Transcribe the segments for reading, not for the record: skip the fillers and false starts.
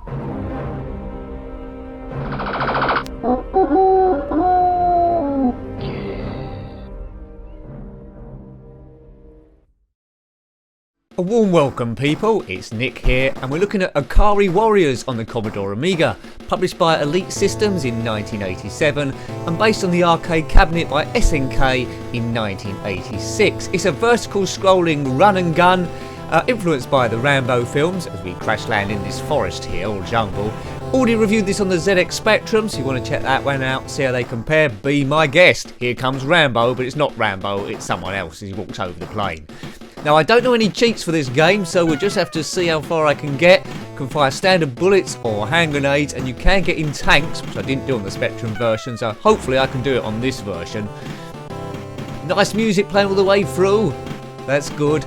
A warm welcome people, it's Nick here and we're looking at IKARI Warriors on the Commodore Amiga, published by Elite Systems in 1987 and based on the arcade cabinet by SNK in 1986. It's a vertical scrolling run and gun, influenced by the Rambo films as we crash land in this forest here, or jungle. Already reviewed this on the ZX Spectrum, so you want to check that one out, see how they compare, be my guest. Here comes Rambo, but it's not Rambo, it's someone else as he walks over the plane. Now I don't know any cheats for this game, so we'll just have to see how far I can get. You can fire standard bullets or hand grenades, and you can get in tanks, which I didn't do on the Spectrum version, so hopefully I can do it on this version. Nice music playing all the way through, that's good.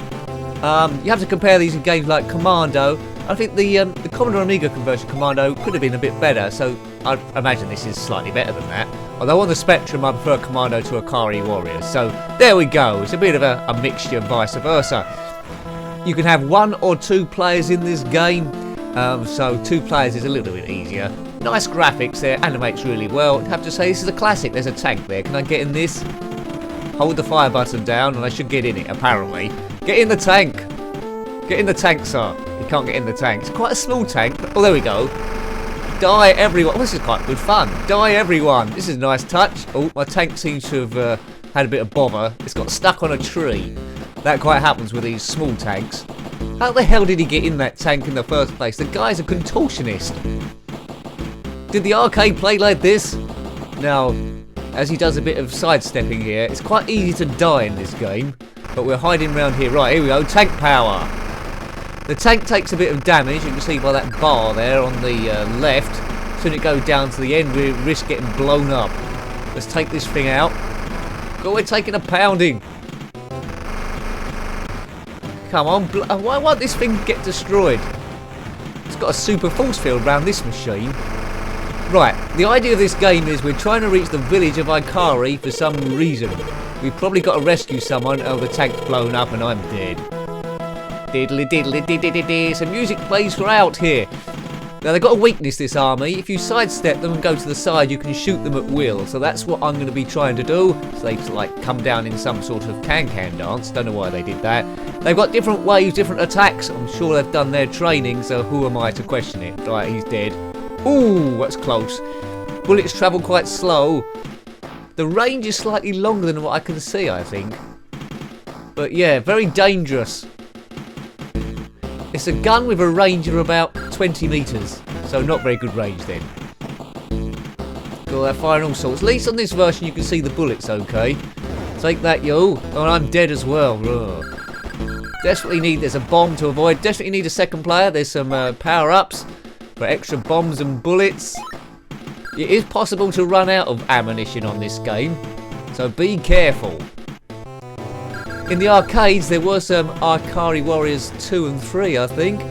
You have to compare these in games like Commando. I think the Commodore Amiga conversion Commando could have been a bit better, so I imagine this is slightly better than that. Although on the Spectrum I prefer Commando to IKARI Warriors, so there we go, it's a bit of a mixture vice versa. You can have 1 or 2 players in this game, so 2 players is a little bit easier. Nice graphics there, animates really well. I have to say this is a classic, there's a tank there, can I get in this? Hold the fire button down and I should get in it apparently. Get in the tank! Get in the tank, sir. You can't get in the tank. It's quite a small tank. Oh, there we go. Die, everyone. Oh, this is quite good fun. Die, everyone. This is a nice touch. Oh, my tank seems to have had a bit of bother. It's got stuck on a tree. That quite happens with these small tanks. How the hell did he get in that tank in the first place? The guy's a contortionist. Did the arcade play like this? Now, as he does a bit of sidestepping here, it's quite easy to die in this game. But we're hiding around here. Right, here we go. Tank power. The tank takes a bit of damage, you can see by that bar there on the left. Soon it goes down to the end, we risk getting blown up. Let's take this thing out. God, we're taking a pounding. Come on, why won't this thing get destroyed? It's got a super force field around this machine. Right, the idea of this game is we're trying to reach the village of IKARI for some reason. We've probably got to rescue someone, oh the tank's blown up and I'm dead. Diddly diddly diddly. So music plays throughout here. Now they've got a weakness, this army. If you sidestep them and go to the side, you can shoot them at will. So that's what I'm going to be trying to do. So they like come down in some sort of can-can dance. Don't know why they did that. They've got different waves, different attacks. I'm sure they've done their training, so who am I to question it? Right, he's dead. Ooh, that's close. Bullets travel quite slow. The range is slightly longer than what I can see, I think. But yeah, very dangerous. It's a gun with a range of about 20 metres, so not very good range then. Cool, they're firing all sorts. At least on this version you can see the bullets okay. Take that, yo. Oh, I'm dead as well. Ugh. Desperately need, there's a bomb to avoid. Definitely need a second player. There's some power-ups for extra bombs and bullets. It is possible to run out of ammunition on this game, so be careful. In the arcades there were some IKARI Warriors 2 and 3 I think.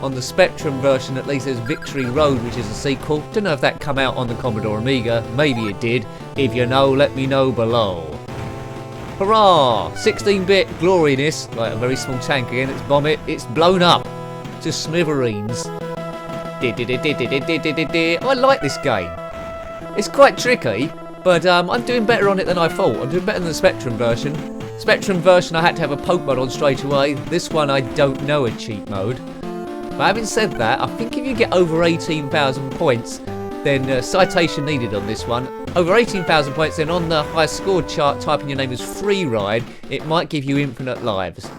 On the Spectrum version at least there's Victory Road, which is a sequel. Don't know if that come out on the Commodore Amiga, maybe it did. If you know, let me know below. Hurrah! 16-bit gloriness, like a very small tank again, let's bomb it. It's blown up to smithereens. I like this game. It's quite tricky, but I'm doing better on it than I thought. I'm doing better than the Spectrum version. Spectrum version I had to have a poke mod on straight away. This one I don't know a cheat mode. But having said that, I think if you get over 18,000 points, then citation needed on this one. Over 18,000 points, then on the high score chart, typing your name as Free Ride, it might give you infinite lives.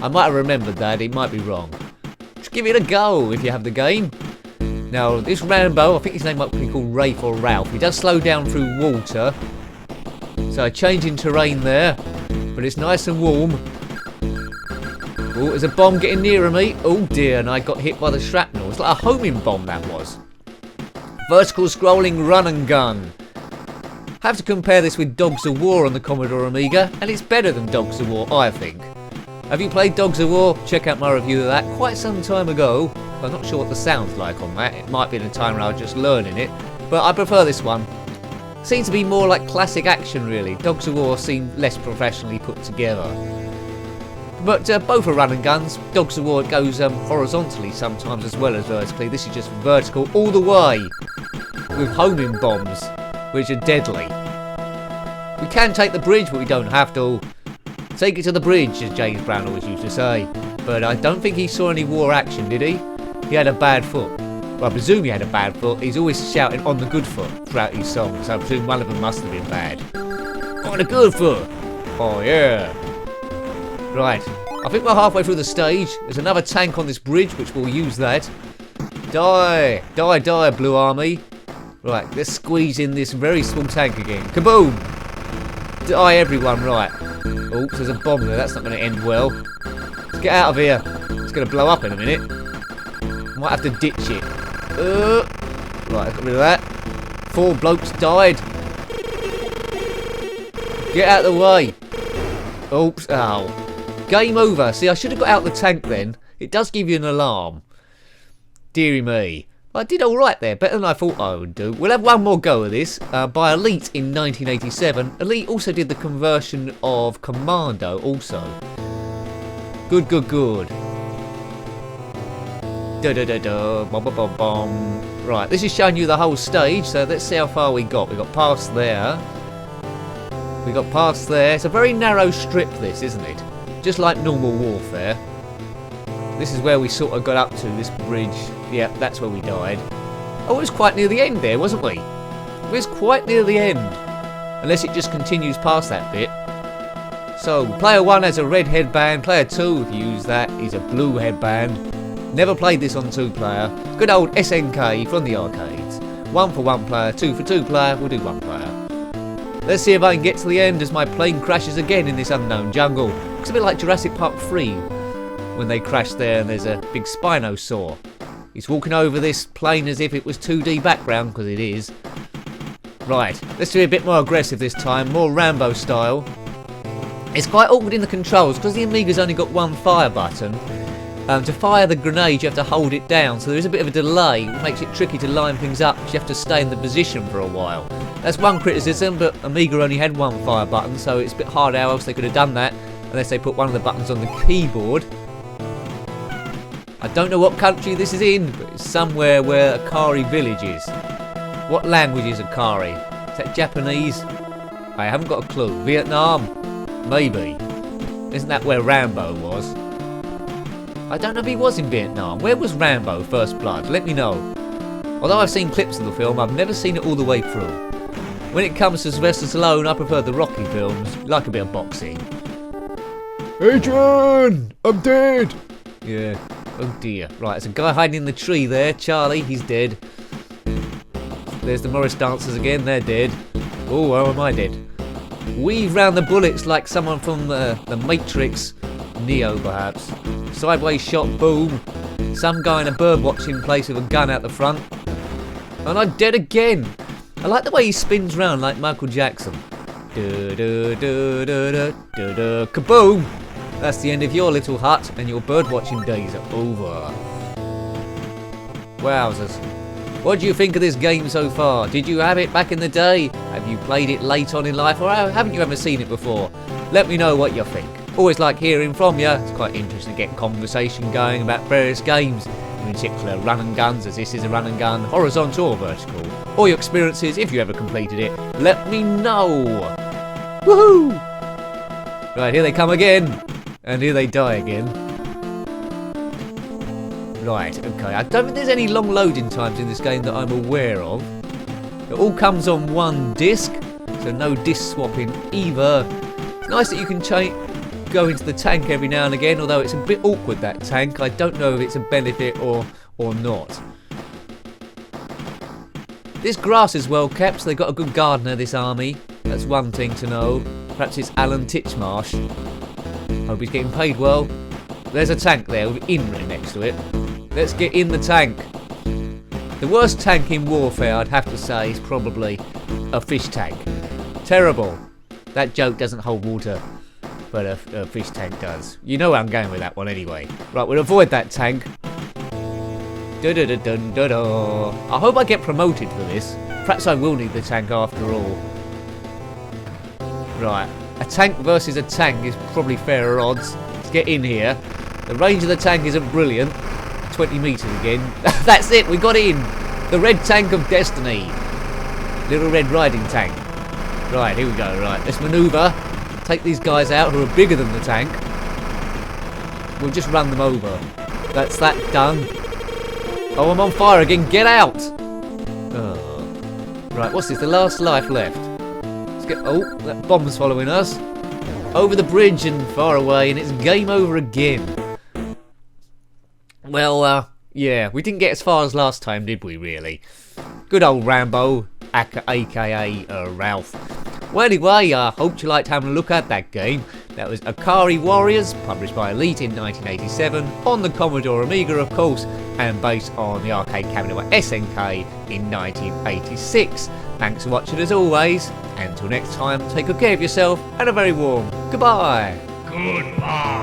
I might have remembered that, it might be wrong. Just give it a go if you have the game. Now, this Rambo, I think his name might be called Rafe or Ralph. He does slow down through water. So a change in terrain there. But it's nice and warm. Oh, there's a bomb getting nearer me. Oh dear, and I got hit by the shrapnel. It's like a homing bomb that was. Vertical scrolling run and gun. I have to compare this with Dogs of War on the Commodore Amiga, and it's better than Dogs of War, I think. Have you played Dogs of War? Check out my review of that quite some time ago. I'm not sure what the sound's like on that. It might be in a time when I was just learning it, but I prefer this one. Seems to be more like classic action really. Dogs of War seem less professionally put together. But both are run and guns. Dogs of War goes horizontally sometimes as well as vertically. This is just vertical all the way with homing bombs, which are deadly. We can take the bridge, but we don't have to. Take it to the bridge, as James Brown always used to say. But I don't think he saw any war action, did he? He had a bad foot. Well, I presume he had a bad foot. He's always shouting on the good foot throughout his songs, so I presume one of them must have been bad. On the good foot! Oh yeah! Right, I think we're halfway through the stage. There's another tank on this bridge, which we'll use that. Die! Die, die, Blue Army! Right, let's squeeze in this very small tank again. Kaboom! Die, everyone, right. Oops, there's a bomb there. That's not going to end well. Let's get out of here. It's going to blow up in a minute. Might have to ditch it. Right, I got rid of that. 4 blokes died. Get out of the way. Oops, ow. Game over. See, I should have got out the tank then. It does give you an alarm. Deary me. I did alright there, better than I thought I would do. We'll have one more go of this. By Elite in 1987. Elite also did the conversion of Commando also. Good, good, good. Da-da-da-da. Right, this is showing you the whole stage, so let's see how far we got. We got past there. We got past there. It's a very narrow strip, this, isn't it? Just like normal warfare. This is where we sort of got up to, this bridge. Yeah, that's where we died. Oh, it was quite near the end there, wasn't we? It was quite near the end. Unless it just continues past that bit. So, player 1 has a red headband. Player 2, if you use that, is a blue headband. Never played this on 2-player. Good old SNK from the arcades. 1 for 1 player, 2 for 2 player. We'll do 1 player. Let's see if I can get to the end as my plane crashes again in this unknown jungle. Looks a bit like Jurassic Park 3. When they crash there and there's a big Spinosaur. He's walking over this plane as if it was 2D background, because it is. Right, let's do a bit more aggressive this time, more Rambo style. It's quite awkward in the controls, because the Amiga's only got one fire button. To fire the grenade you have to hold it down, so there is a bit of a delay, which makes it tricky to line things up, because you have to stay in the position for a while. That's one criticism, but Amiga only had one fire button, so it's a bit hard how else they could have done that, unless they put one of the buttons on the keyboard. I don't know what country this is in, but it's somewhere where Ikari Village is. What language is Ikari? Is that Japanese? I haven't got a clue. Vietnam? Maybe. Isn't that where Rambo was? I don't know if he was in Vietnam. Where was Rambo First Blood? Let me know. Although I've seen clips of the film, I've never seen it all the way through. When it comes to Sylvester Stallone, I prefer the Rocky films. Like a bit of boxing. Adrian! I'm dead! Yeah. Oh dear. Right, there's a guy hiding in the tree there. Charlie, he's dead. There's the Morris dancers again. They're dead. Oh, how am I dead? Weave round the bullets like someone from the Matrix. Neo, perhaps. Sideways shot, boom. Some guy in a bird watching place with a gun out the front. And I'm dead again. I like the way he spins round like Michael Jackson. Kaboom! That's the end of your little hut, and your bird-watching days are over. Wowzers. What do you think of this game so far? Did you have it back in the day? Have you played it late on in life, or haven't you ever seen it before? Let me know what you think. Always like hearing from you. It's quite interesting to get conversation going about various games, in particular run and guns, as this is a run and gun, horizontal or vertical. Or your experiences, if you ever completed it. Let me know. Woohoo! Right, here they come again. And here they die again. Right, okay. I don't think there's any long loading times in this game that I'm aware of. It all comes on one disc, so no disc swapping either. It's nice that you can go into the tank every now and again, although it's a bit awkward, that tank. I don't know if it's a benefit or not. This grass is well kept, so they've got a good gardener, this army. That's one thing to know. Perhaps it's Alan Titchmarsh. Hope he's getting paid well. There's a tank there with in written next to it. Let's get in the tank. The worst tank in warfare, I'd have to say, is probably a fish tank. Terrible. That joke doesn't hold water, but a fish tank does. You know where I'm going with that one anyway. Right, we'll avoid that tank. Da-da-da-dun-da-da. I hope I get promoted for this. Perhaps I will need the tank after all. Right. A tank versus a tank is probably fairer odds. get in here. The range of the tank isn't brilliant. 20 metres again. That's it, we got in. The red tank of destiny. Little Red Riding Tank. Right, here we go. Right, let's manoeuvre. Take these guys out who are bigger than the tank. We'll just run them over. That's that done. Oh, I'm on fire again. Get out! Oh. Right, what's this? The last life left. Let's get... Oh, that bomb's following us. Over the bridge and far away, and it's game over again. Well, yeah, we didn't get as far as last time, did we, really? Good old Rambo, aka Ralph. Well, anyway, I hope you liked having a look at that game. That was IKARI Warriors, published by Elite in 1987, on the Commodore Amiga, of course, and based on the arcade cabinet by SNK in 1986. Thanks for watching as always. Until next time, take good care of yourself, and a very warm goodbye. Goodbye.